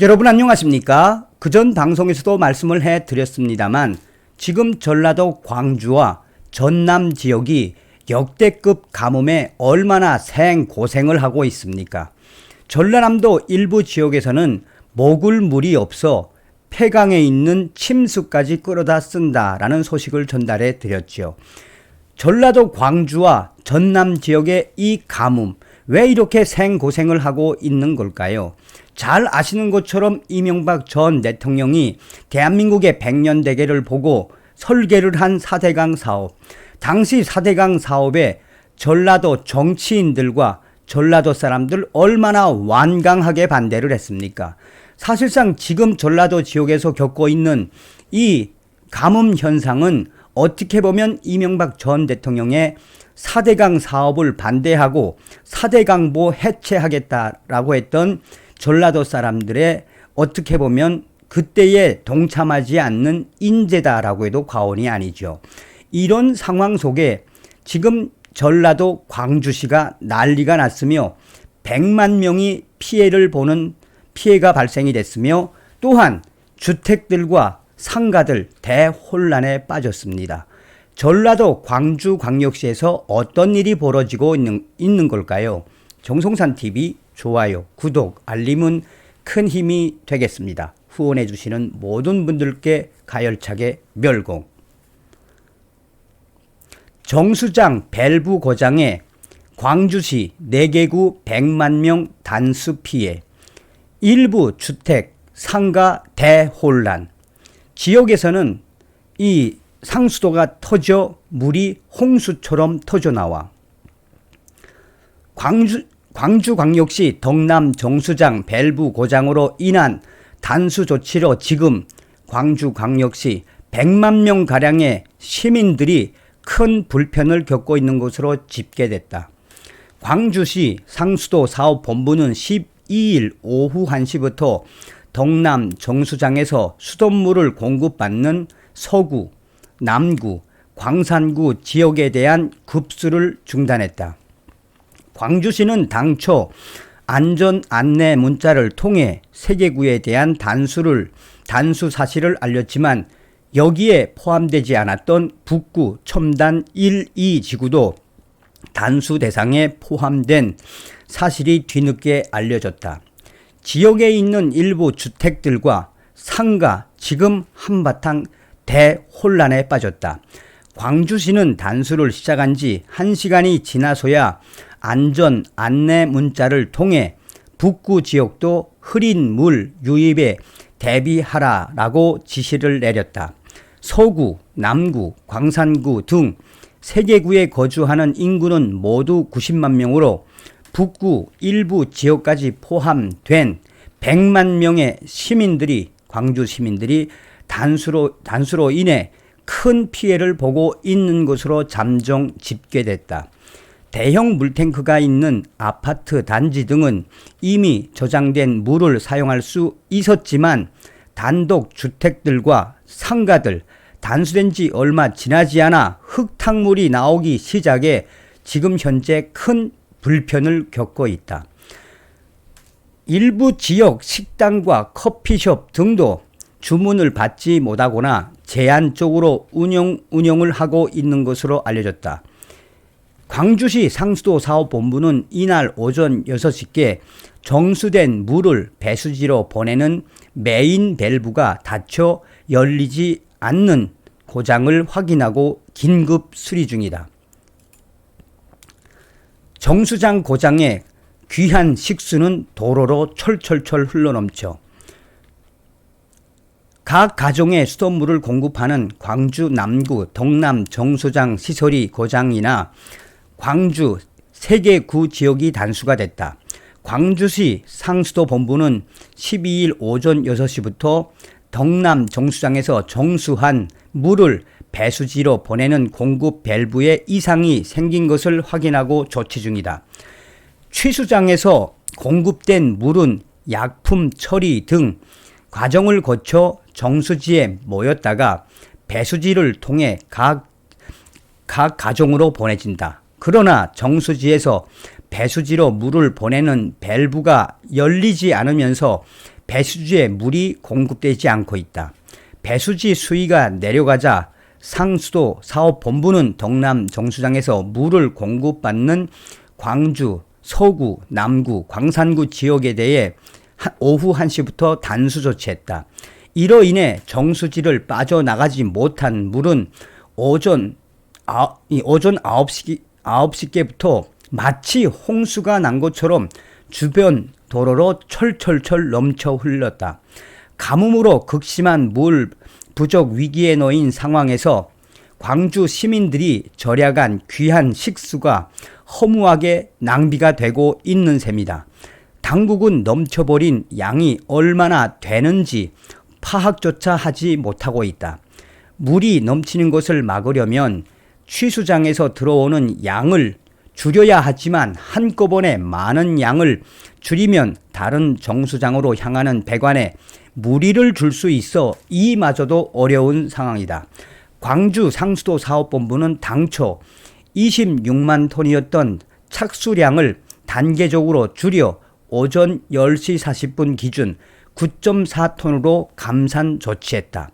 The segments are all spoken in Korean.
여러분 안녕하십니까? 그전 방송에서도 말씀을 해드렸습니다만 지금 전라도 광주와 전남 지역이 역대급 가뭄에 얼마나 생고생을 하고 있습니까? 전라남도 일부 지역에서는 먹을 물이 없어 폐강에 있는 침수까지 끌어다 쓴다라는 소식을 전달해 드렸죠. 전라도 광주와 전남 지역의 이 가뭄, 왜 이렇게 생고생을 하고 있는 걸까요? 잘 아시는 것처럼 이명박 전 대통령이 대한민국의 100년 대계를 보고 설계를 한 4대강 사업, 당시 4대강 사업에 전라도 정치인들과 전라도 사람들 얼마나 완강하게 반대를 했습니까? 사실상 지금 전라도 지역에서 겪고 있는 이 가뭄 현상은 어떻게 보면 이명박 전 대통령의 4대강 사업을 반대하고 4대강보 해체하겠다라고 했던 전라도 사람들의 어떻게 보면 그때에 동참하지 않는 인재다라고 해도 과언이 아니죠. 이런 상황 속에 지금 전라도 광주시가 난리가 났으며 100만 명이 피해가 발생이 됐으며 또한 주택들과 상가들 대혼란에 빠졌습니다. 전라도 광주광역시에서 어떤 일이 벌어지고 있는 걸까요? 정성산TV 좋아요, 구독, 알림은 큰 힘이 되겠습니다. 후원해 주시는 모든 분들께 가열차게 멸공. 정수장 밸브 고장에 광주시 4개구 100만 명 단수 피해, 일부 주택, 상가 대혼란. 지역에서는 이 상수도가 터져 물이 홍수처럼 터져나와 광주광역시 덕남 정수장 밸브 고장으로 인한 단수 조치로 지금 광주광역시 100만 명가량의 시민들이 큰 불편을 겪고 있는 것으로 집계됐다. 광주시 상수도 사업본부는 12일 오후 1시부터 덕남 정수장에서 수돗물을 공급받는 서구, 남구, 광산구 지역에 대한 급수를 중단했다. 광주시는 당초 안전 안내 문자를 통해 3개구에 대한 단수 사실을 알렸지만 여기에 포함되지 않았던 북구 첨단 1, 2 지구도 단수 대상에 포함된 사실이 뒤늦게 알려졌다. 지역에 있는 일부 주택들과 상가 지금 한바탕 대혼란에 빠졌다. 광주시는 단수를 시작한 지 1시간이 지나서야 안전 안내 문자를 통해 북구 지역도 흐린 물 유입에 대비하라라고 지시를 내렸다. 서구, 남구, 광산구 등 3개구에 거주하는 인구는 모두 90만 명으로 북구 일부 지역까지 포함된 100만 명의 광주 시민들이 단수로 인해 큰 피해를 보고 있는 것으로 잠정 집계됐다. 대형 물탱크가 있는 아파트 단지 등은 이미 저장된 물을 사용할 수 있었지만 단독 주택들과 상가들 단수된 지 얼마 지나지 않아 흙탕물이 나오기 시작해 지금 현재 큰 불편을 겪고 있다. 일부 지역 식당과 커피숍 등도 주문을 받지 못하거나 제한적으로 운영을 하고 있는 것으로 알려졌다. 광주시 상수도 사업본부는 이날 오전 6시께 정수된 물을 배수지로 보내는 메인 밸브가 닫혀 열리지 않는 고장을 확인하고 긴급 수리 중이다. 정수장 고장에 귀한 식수는 도로로 철철철 흘러넘쳐 각 가정에 수돗물을 공급하는 광주 남구 덕남 정수장 시설이 고장이나 광주 3개구 지역이 단수가 됐다. 광주시 상수도 본부는 12일 오전 6시부터 덕남 정수장에서 정수한 물을 배수지로 보내는 공급 밸브에 이상이 생긴 것을 확인하고 조치 중이다. 취수장에서 공급된 물은 약품 처리 등 과정을 거쳐 정수지에 모였다가 배수지를 통해 각 가정으로 보내진다. 그러나 정수지에서 배수지로 물을 보내는 밸브가 열리지 않으면서 배수지에 물이 공급되지 않고 있다. 배수지 수위가 내려가자 상수도 사업본부는 동남 정수장에서 물을 공급받는 광주, 서구, 남구, 광산구 지역에 대해 오후 1시부터 단수 조치했다. 이로 인해 정수지를 빠져나가지 못한 물은 오전 9시께부터 마치 홍수가 난 것처럼 주변 도로로 철철철 넘쳐 흘렀다. 가뭄으로 극심한 물 부족 위기에 놓인 상황에서 광주 시민들이 절약한 귀한 식수가 허무하게 낭비가 되고 있는 셈이다. 당국은 넘쳐버린 양이 얼마나 되는지 파악조차 하지 못하고 있다. 물이 넘치는 것을 막으려면 취수장에서 들어오는 양을 줄여야 하지만 한꺼번에 많은 양을 줄이면 다른 정수장으로 향하는 배관에 무리를 줄 수 있어 이마저도 어려운 상황이다. 광주 상수도 사업본부는 당초 26만 톤이었던 착수량을 단계적으로 줄여 오전 10시 40분 기준 9.4톤으로 감산 조치했다.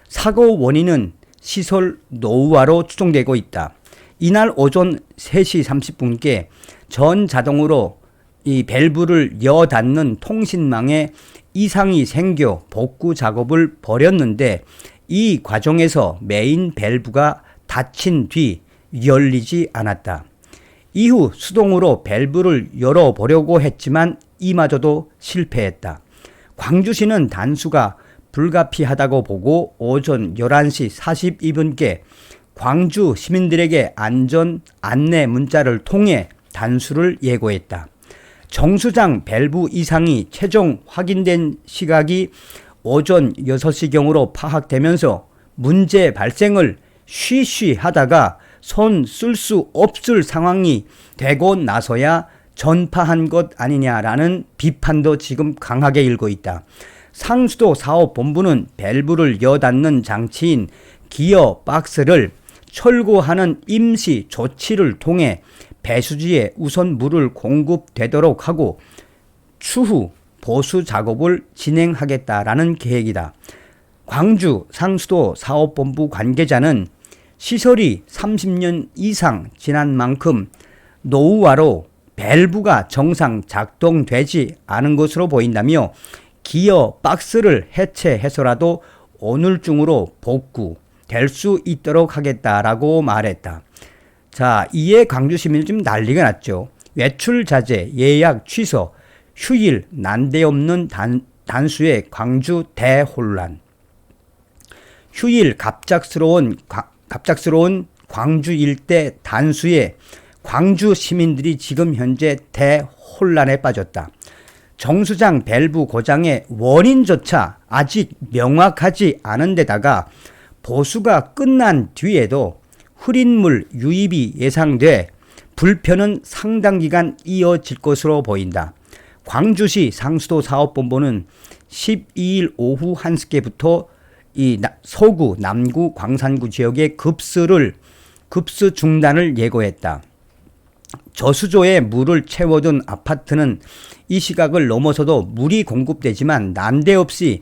사고 원인은 시설 노후화로 추정되고 있다. 이날 오전 3시 30분께 전 자동으로 이 밸브를 여 닫는 통신망에 이상이 생겨 복구 작업을 벌였는데 이 과정에서 메인 밸브가 닫힌 뒤 열리지 않았다. 이후 수동으로 밸브를 열어보려고 했지만 이마저도 실패했다. 광주시는 단수가 불가피하다고 보고 오전 11시 42분께 광주 시민들에게 안전 안내 문자를 통해 단수를 예고했다. 정수장 밸브 이상이 최종 확인된 시각이 오전 6시경으로 파악되면서 문제 발생을 쉬쉬하다가 손 쓸 수 없을 상황이 되고 나서야 전파한 것 아니냐라는 비판도 지금 강하게 일고 있다. 상수도 사업본부는 밸브를 여닫는 장치인 기어 박스를 철거하는 임시 조치를 통해 배수지에 우선 물을 공급되도록 하고 추후 보수 작업을 진행하겠다라는 계획이다. 광주 상수도 사업본부 관계자는 시설이 30년 이상 지난 만큼 노후화로 밸브가 정상 작동되지 않은 것으로 보인다며 기어 박스를 해체해서라도 오늘 중으로 복구될 수 있도록 하겠다라고 말했다. 자, 이에 광주 시민은 좀 난리가 났죠. 외출 자제, 예약 취소, 휴일 난데없는 단수의 광주 대혼란. 휴일 갑작스러운 광주 일대 단수에 광주 시민들이 지금 현재 대혼란에 빠졌다. 정수장 밸브 고장의 원인조차 아직 명확하지 않은 데다가 보수가 끝난 뒤에도 흐린 물 유입이 예상돼 불편은 상당 기간 이어질 것으로 보인다. 광주시 상수도 사업본부는 12일 오후 1시께부터 이 서구, 남구, 광산구 지역의 급수 중단을 예고했다. 저수조에 물을 채워둔 아파트는 이 시각을 넘어서도 물이 공급되지만 난데없는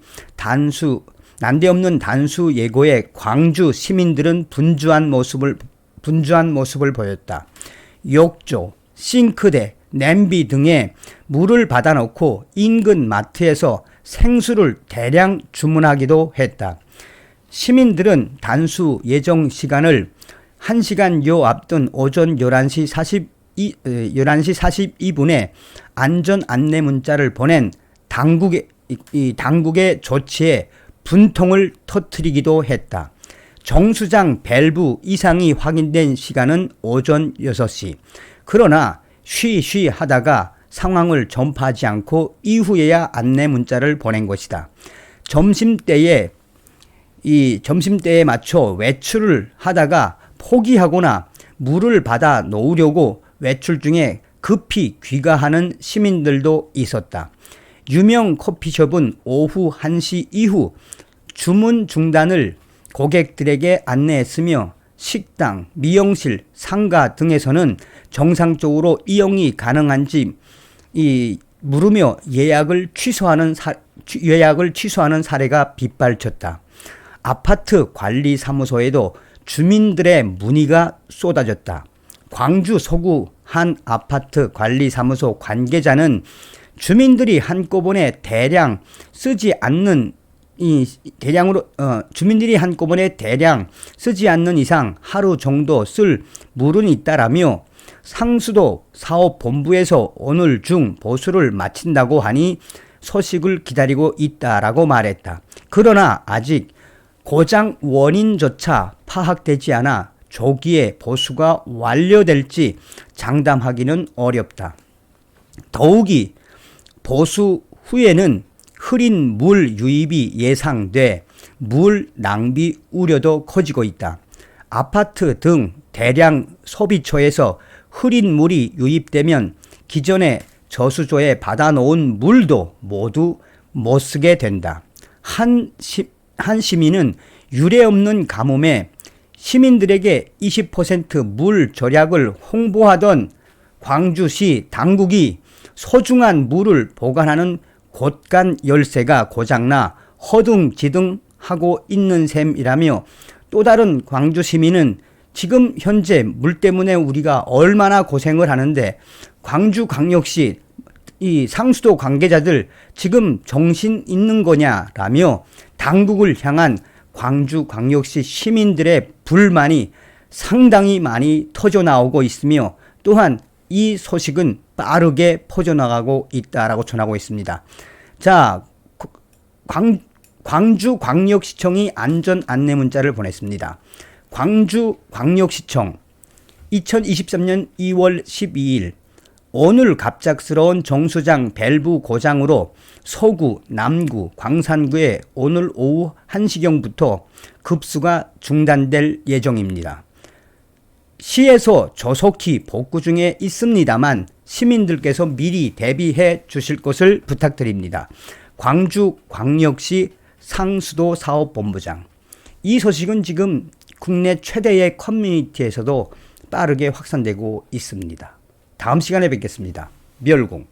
단수 예고에 광주 시민들은 분주한 모습을 보였다. 욕조, 싱크대, 냄비 등에 물을 받아놓고 인근 마트에서 생수를 대량 주문하기도 했다. 시민들은 단수 예정 시간을 1시간여 앞둔 오전 11시 42분에 안전 안내 문자를 보낸 당국의 조치에 분통을 터뜨리기도 했다. 정수장 밸브 이상이 확인된 시간은 오전 6시. 그러나 쉬쉬 하다가 상황을 전파하지 않고 이후에야 안내 문자를 보낸 것이다. 점심때에 맞춰 외출을 하다가 포기하거나 물을 받아 놓으려고 외출 중에 급히 귀가하는 시민들도 있었다. 유명 커피숍은 오후 1시 이후 주문 중단을 고객들에게 안내했으며 식당, 미용실, 상가 등에서는 정상적으로 이용이 가능한지 물으며 예약을 예약을 취소하는 사례가 빗발쳤다. 아파트 관리사무소에도 주민들의 문의가 쏟아졌다. 광주 서구 한 아파트 관리사무소 관계자는 주민들이 한꺼번에 주민들이 한꺼번에 대량 쓰지 않는 이상 하루 정도 쓸 물은 있다라며 상수도 사업본부에서 오늘 중 보수를 마친다고 하니 소식을 기다리고 있다라고 말했다. 그러나 아직 고장 원인조차 파악되지 않아 조기에 보수가 완료될지 장담하기는 어렵다. 더욱이 보수 후에는 흐린 물 유입이 예상돼 물 낭비 우려도 커지고 있다. 아파트 등 대량 소비처에서 흐린 물이 유입되면 기존에 저수조에 받아놓은 물도 모두 못 쓰게 된다. 한 시민은 유례없는 가뭄에 시민들에게 20% 물 절약을 홍보하던 광주시 당국이 소중한 물을 보관하는 곳간 열쇠가 고장나 허둥지둥하고 있는 셈이라며 또 다른 광주 시민은 지금 현재 물 때문에 우리가 얼마나 고생을 하는데 광주광역시 이 상수도 관계자들 지금 정신 있는 거냐라며 당국을 향한 광주광역시 시민들의 불만이 상당히 많이 터져나오고 있으며 또한 이 소식은 빠르게 퍼져나가고 있다라고 전하고 있습니다. 자, 광주광역시청이 안전 안내 문자를 보냈습니다. 광주광역시청 2023년 2월 12일 오늘 갑작스러운 정수장 밸브 고장으로 서구, 남구, 광산구에 오늘 오후 1시경부터 급수가 중단될 예정입니다. 시에서 조속히 복구 중에 있습니다만 시민들께서 미리 대비해 주실 것을 부탁드립니다. 광주광역시 상수도 사업본부장. 이 소식은 지금 국내 최대의 커뮤니티에서도 빠르게 확산되고 있습니다. 다음 시간에 뵙겠습니다. 멸공.